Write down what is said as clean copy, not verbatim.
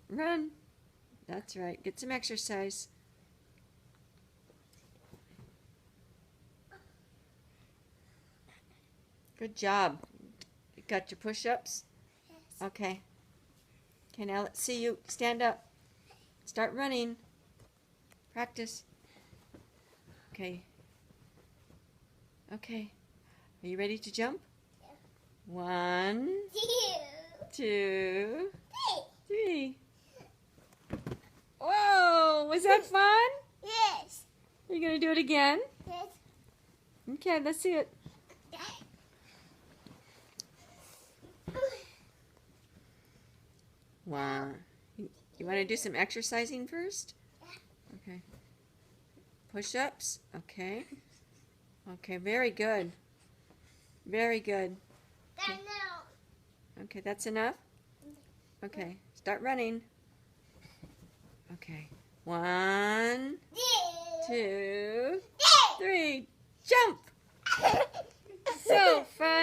Run. That's right. Get some exercise. Good job. You got your push-ups? Yes. Okay. Okay, now let's see you stand up. Start running. Practice. Okay. Okay. Are you ready to jump? Yeah. 1, 2, 3. Whoa! Was that fun? Yes. Are you going to do it again? Yes. Okay, let's see it. Wow. You want to do some exercising first? Okay. Push-ups? Okay. Okay, very good. Very good. Okay. Okay, that's enough? Okay, start running. Okay. 1, 2, 3. Jump! So fun!